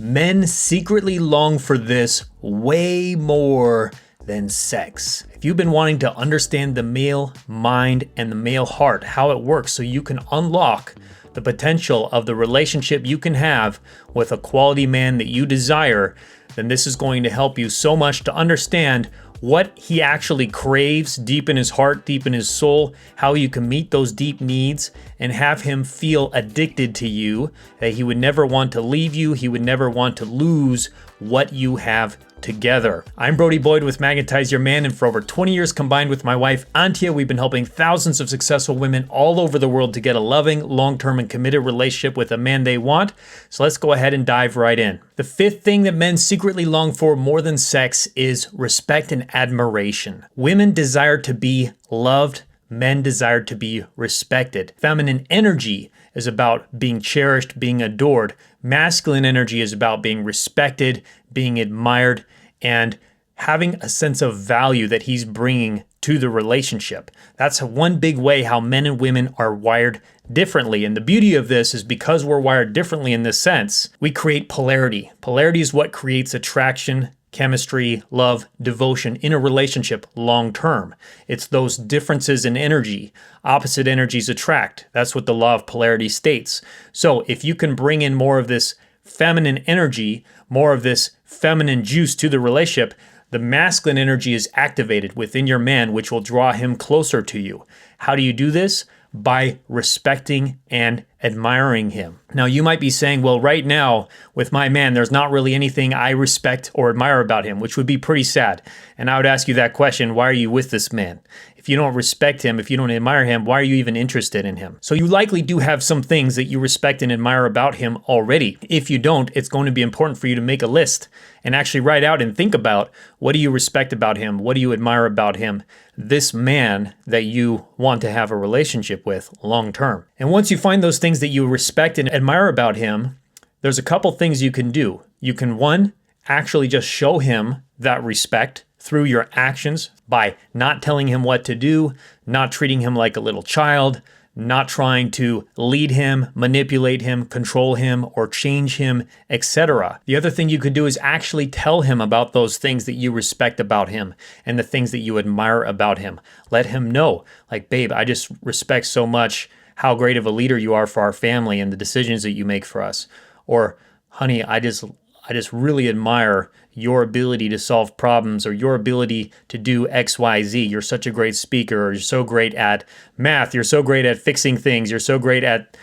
Men secretly long for this way more than sex. If you've been wanting to understand the male mind and the male heart, how it works so you can unlock the potential of the relationship you can have with a quality man that you desire, then this is going to help you so much to understand what he actually craves deep in his heart, deep in his soul, how you can meet those deep needs and have him feel addicted to you, that he would never want to leave you, he would never want to lose what you have together. I'm Brody Boyd with Magnetize Your Man, and for over 20 years combined with my wife, Antia, we've been helping thousands of successful women all over the world to get a loving, long-term, and committed relationship with a man they want. So let's go ahead and dive right in. The fifth thing that men secretly long for more than sex is respect and admiration. Women desire to be loved. Men desire to be respected. Feminine energy is about being cherished, being adored. Masculine energy is about being respected, being admired, and having a sense of value that he's bringing to the relationship. That's one big way how men and women are wired differently. And the beauty of this is because we're wired differently in this sense, we create polarity. Polarity is what creates attraction, chemistry, love, devotion in a relationship long term. It's those differences in energy. Opposite energies attract. That's what the law of polarity states. So if you can bring in more of this feminine energy, more of this feminine juice to the relationship, the masculine energy is activated within your man, which will draw him closer to you. How do you do this? By respecting and admiring him. Now, you might be saying, well, right now with my man, there's not really anything I respect or admire about him, which would be pretty sad. And I would ask you that question, why are you with this man? If you don't respect him, if you don't admire him, why are you even interested in him? So you likely do have some things that you respect and admire about him already. If you don't, it's going to be important for you to make a list and actually write out and think about, what do you respect about him? What do you admire about him? This man that you want to have a relationship with long term. And once you find those things that you respect and admire about him, there's a couple things you can do. You can, one, actually just show him that respect through your actions by not telling him what to do, not treating him like a little child, not trying to lead him, manipulate him, control him, or change him, etc. The other thing you could do is actually tell him about those things that you respect about him and the things that you admire about him. Let him know, like, babe, I just respect so much how great of a leader you are for our family and the decisions that you make for us. Or, honey, I just really admire your ability to solve problems, or your ability to do X, Y, Z. You're such a great speaker, or you're so great at math, you're so great at fixing things, you're so great at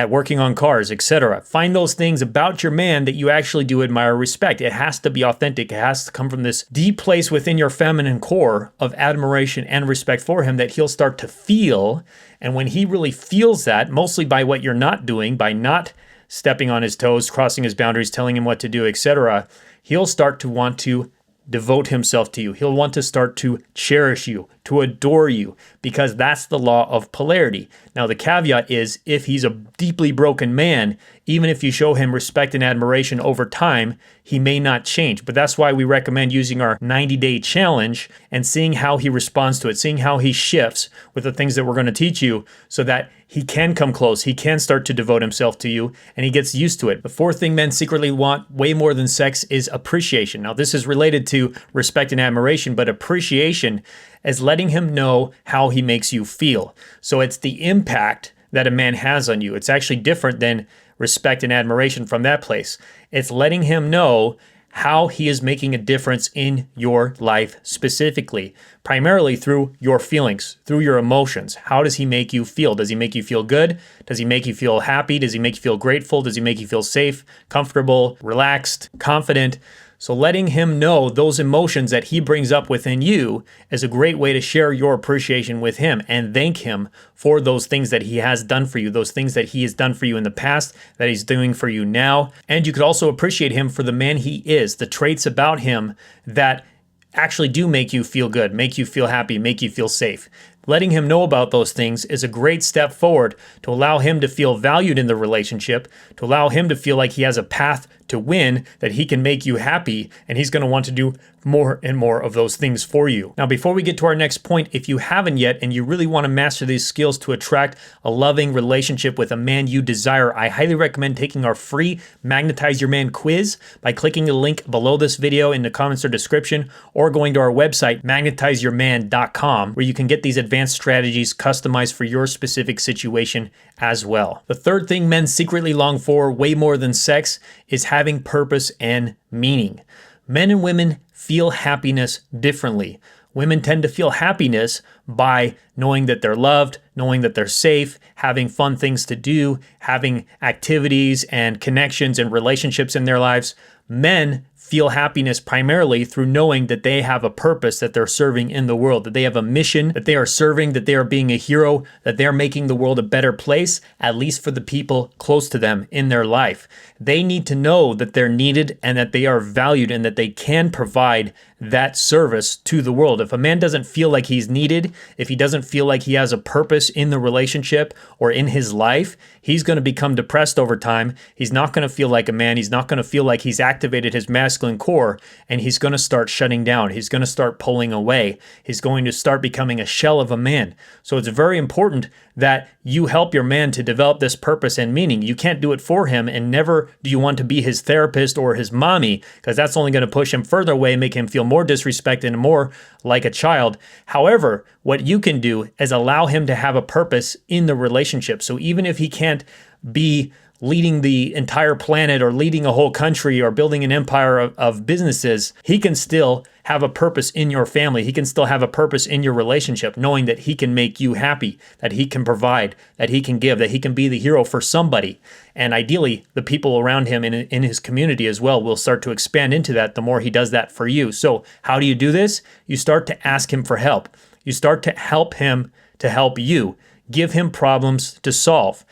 working on cars, etc. Find those things about your man that you actually do admire, respect. It has to be authentic. It has to come from this deep place within your feminine core of admiration and respect for him that he'll start to feel. And when he really feels that, mostly by what you're not doing, by not stepping on his toes, crossing his boundaries, telling him what to do, etc., he'll start to want to devote himself to you. He'll want to start to cherish you, to adore you, because that's the law of polarity. Now, the caveat is, if he's a deeply broken man, even if you show him respect and admiration over time, he may not change. But that's why we recommend using our 90-day challenge and seeing how he responds to it, seeing how he shifts with the things that we're going to teach you, so that he can come close, he can start to devote himself to you, and he gets used to it. The fourth thing men secretly want way more than sex is appreciation. Now, this is related to respect and admiration, but appreciation is letting him know how he makes you feel. So it's the impact that a man has on you. It's actually different than respect and admiration from that place. It's letting him know how he is making a difference in your life specifically, primarily through your feelings, through your emotions. How does he make you feel? Does he make you feel good? Does he make you feel happy? Does he make you feel grateful? Does he make you feel safe, comfortable, relaxed, confident? So letting him know those emotions that he brings up within you is a great way to share your appreciation with him and thank him for those things that he has done for you, those things that he has done for you in the past, that he's doing for you now. And you could also appreciate him for the man he is, the traits about him that actually do make you feel good, make you feel happy, make you feel safe. Letting him know about those things is a great step forward to allow him to feel valued in the relationship, to allow him to feel like he has a path to win, that he can make you happy, and he's going to want to do more and more of those things for you. Now, before we get to our next point, if you haven't yet and you really want to master these skills to attract a loving relationship with a man you desire, I highly recommend taking our free Magnetize Your Man quiz by clicking the link below this video in the comments or description, or going to our website, magnetizeyourman.com, where you can get these advanced strategies customized for your specific situation as well. The third thing men secretly long for, way more than sex, is having purpose and meaning. Men and women feel happiness differently. Women tend to feel happiness by knowing that they're loved, knowing that they're safe, having fun things to do, having activities and connections and relationships in their lives. Men feel happiness primarily through knowing that they have a purpose that they're serving in the world, that they have a mission that they are serving, that they are being a hero, that they're making the world a better place, at least for the people close to them in their life. They need to know that they're needed and that they are valued and that they can provide that service to the world. If a man doesn't feel like he's needed, if he doesn't feel like he has a purpose in the relationship or in his life, he's going to become depressed over time. He's not going to feel like a man. He's not going to feel like he's activated his masculine core, and he's going to start shutting down. He's going to start pulling away. He's going to start becoming a shell of a man. So it's very important that you help your man to develop this purpose and meaning. You can't do it for him, and never do you want to be his therapist or his mommy, because that's only going to push him further away and make him feel more disrespected and more like a child. However, what you can do is allow him to have a purpose in the relationship. So even if he can't be leading the entire planet or leading a whole country or building an empire of businesses, he can still have a purpose in your family. He can still have a purpose in your relationship, knowing that he can make you happy, that he can provide, that he can give, that he can be the hero for somebody. And ideally, the people around him in his community as well will start to expand into that the more he does that for you. So how do you do this? You start to ask him for help. You start to help him to help you. Give him problems to solve.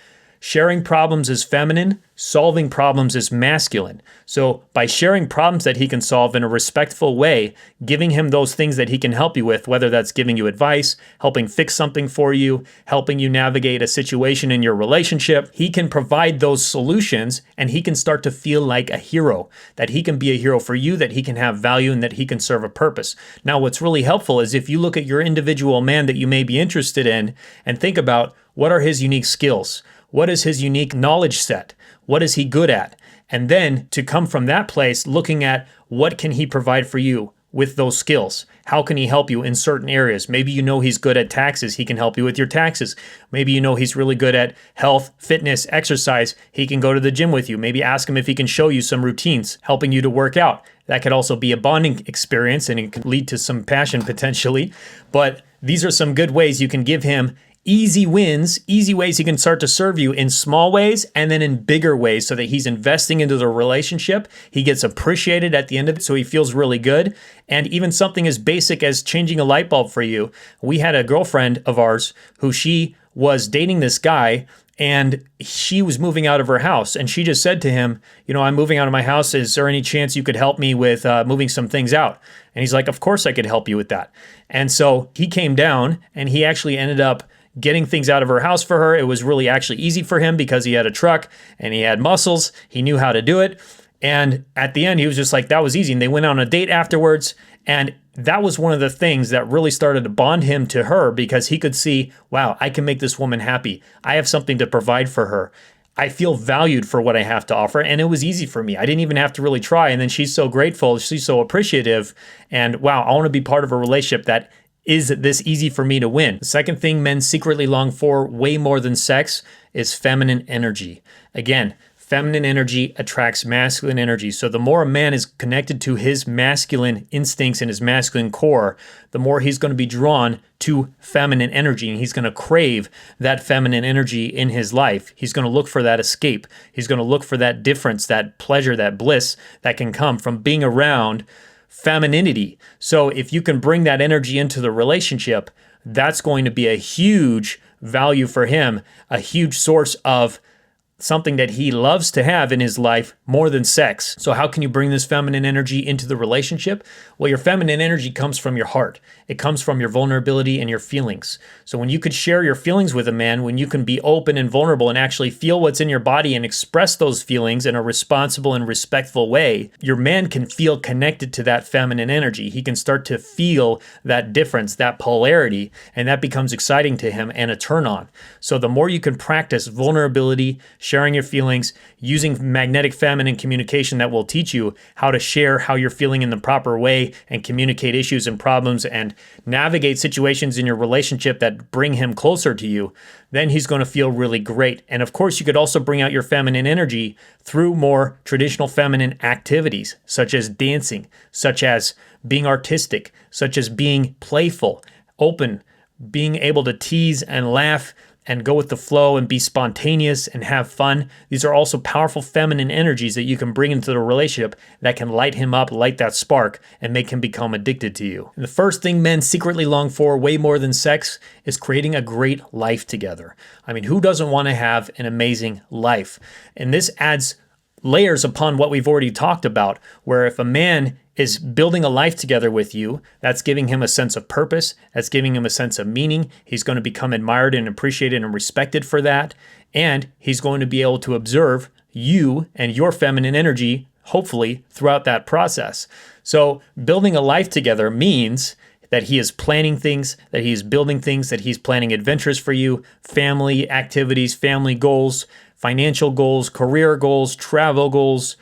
Sharing problems is feminine, solving problems is masculine. So by sharing problems that he can solve in a respectful way, giving him those things that he can help you with, whether that's giving you advice, helping fix something for you, helping you navigate a situation in your relationship, he can provide those solutions, and he can start to feel like a hero, that he can be a hero for you, that he can have value, and that he can serve a purpose. Now, what's really helpful is if you look at your individual man that you may be interested in and think about what are his unique skills. What is his unique knowledge set? What is he good at? And then to come from that place, looking at what can he provide for you with those skills? How can he help you in certain areas? Maybe you know he's good at taxes. He can help you with your taxes. Maybe you know he's really good at health, fitness, exercise. He can go to the gym with you. Maybe ask him if he can show you some routines, helping you to work out. That could also be a bonding experience, and it could lead to some passion potentially. But these are some good ways you can give him easy wins, easy ways he can start to serve you in small ways and then in bigger ways, so that he's investing into the relationship. He gets appreciated at the end of it, so he feels really good. And even something as basic as changing a light bulb for you. We had a girlfriend of ours who she was dating this guy, and she was moving out of her house. And she just said to him, you know, I'm moving out of my house. Is there any chance you could help me with moving some things out? And he's like, of course I could help you with that. And so he came down, and he actually ended up getting things out of her house for her. It was really actually easy for him because he had a truck and he had muscles. He knew how to do it. And at the end, he was just like, that was easy. And they went on a date afterwards. And that was one of the things that really started to bond him to her, because he could see, wow, I can make this woman happy. I have something to provide for her. I feel valued for what I have to offer. And it was easy for me. I didn't even have to really try. And then she's so grateful. She's so appreciative. And wow, I want to be part of a relationship that is this easy for me to win. The second thing men secretly long for, way more than sex, is feminine energy. Again, feminine energy attracts masculine energy. So the more a man is connected to his masculine instincts and his masculine core, the more he's going to be drawn to feminine energy, and he's going to crave that feminine energy in his life. He's going to look for that escape. He's going to look for that difference, that pleasure, that bliss that can come from being around femininity. So if you can bring that energy into the relationship, that's going to be a huge value for him, a huge source of something that he loves to have in his life more than sex. So how can you bring this feminine energy into the relationship? Well, your feminine energy comes from your heart. It comes from your vulnerability and your feelings. So when you could share your feelings with a man, when you can be open and vulnerable and actually feel what's in your body and express those feelings in a responsible and respectful way, your man can feel connected to that feminine energy. He can start to feel that difference, that polarity, and that becomes exciting to him and a turn on. So the more you can practice vulnerability, sharing your feelings, using magnetic feminine communication that will teach you how to share how you're feeling in the proper way and communicate issues and problems and navigate situations in your relationship that bring him closer to you, then he's going to feel really great. And of course, you could also bring out your feminine energy through more traditional feminine activities, such as dancing, such as being artistic, such as being playful, open, being able to tease and laugh and go with the flow and be spontaneous and have fun. These are also powerful feminine energies that you can bring into the relationship that can light him up, light that spark, and make him become addicted to you. And the first thing men secretly long for, way more than sex, is creating a great life together. I mean, who doesn't want to have an amazing life? And this adds layers upon what we've already talked about, where if a man is building a life together with you, that's giving him a sense of purpose, that's giving him a sense of meaning. He's going to become admired and appreciated and respected for that. And he's going to be able to observe you and your feminine energy, hopefully, throughout that process. So building a life together means that he is planning things, that he is building things, that he's planning adventures for you, family activities, family goals, financial goals, career goals, travel goals,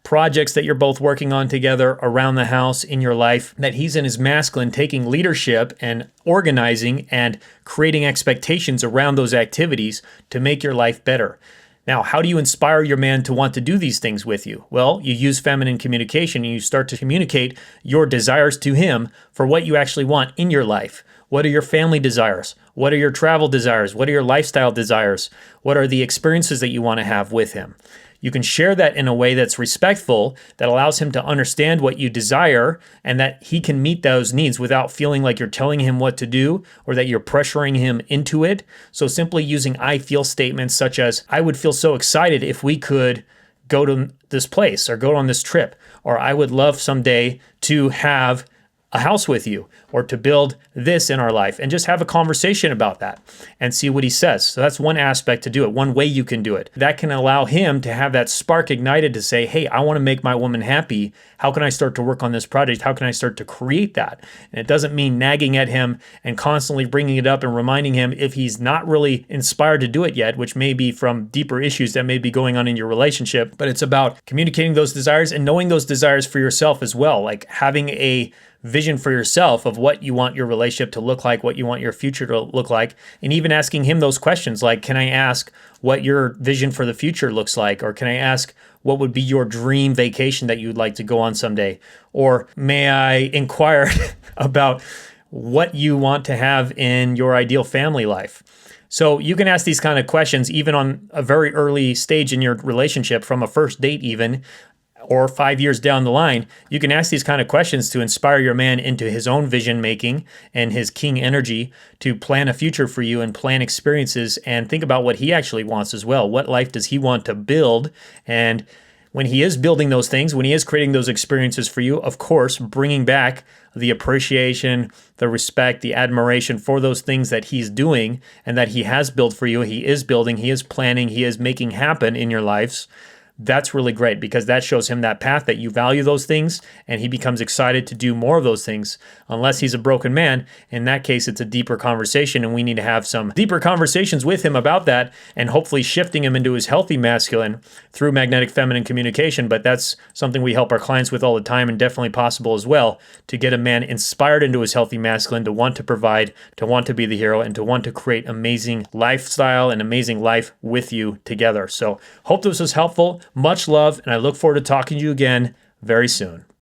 projects that you're both working on together around the house in your life, that he's in his masculine taking leadership and organizing and creating expectations around those activities to make your life better. Now, how do you inspire your man to want to do these things with you? Well, you use feminine communication and you start to communicate your desires to him for what you actually want in your life. What are your family desires? What are your travel desires? What are your lifestyle desires? What are the experiences that you want to have with him? You can share that in a way that's respectful, that allows him to understand what you desire and that he can meet those needs without feeling like you're telling him what to do or that you're pressuring him into it. So simply using I feel statements such as, I would feel so excited if we could go to this place or go on this trip, or I would love someday to have a house with you or to build this in our life, and just have a conversation about that and see what he says. So that's one aspect to do it, one way you can do it. That can allow him to have that spark ignited to say, hey, I want to make my woman happy. How can I start to work on this project? How can I start to create that? And it doesn't mean nagging at him and constantly bringing it up and reminding him if he's not really inspired to do it yet, which may be from deeper issues that may be going on in your relationship. But it's about communicating those desires and knowing those desires for yourself as well, like having a vision for yourself of what you want your relationship to look like, what you want your future to look like, and even asking him those questions like, can I ask what your vision for the future looks like? Or can I ask what would be your dream vacation that you'd like to go on someday? Or may I inquire about what you want to have in your ideal family life? So you can ask these kind of questions even on a very early stage in your relationship, from a first date even, or 5 years down the line. You can ask these kind of questions to inspire your man into his own vision making and his king energy to plan a future for you and plan experiences and think about what he actually wants as well. What life does he want to build? And when he is building those things, when he is creating those experiences for you, of course, bringing back the appreciation, the respect, the admiration for those things that he's doing and that he has built for you, he is building, he is planning, he is making happen in your lives. That's really great because that shows him that path, that you value those things, and he becomes excited to do more of those things. Unless he's a broken man, in that case, it's a deeper conversation, and we need to have some deeper conversations with him about that and hopefully shifting him into his healthy masculine through magnetic feminine communication. But that's something we help our clients with all the time, and definitely possible as well, to get a man inspired into his healthy masculine, to want to provide, to want to be the hero, and to want to create amazing lifestyle and amazing life with you together. So hope this was helpful. Much love, and I look forward to talking to you again very soon.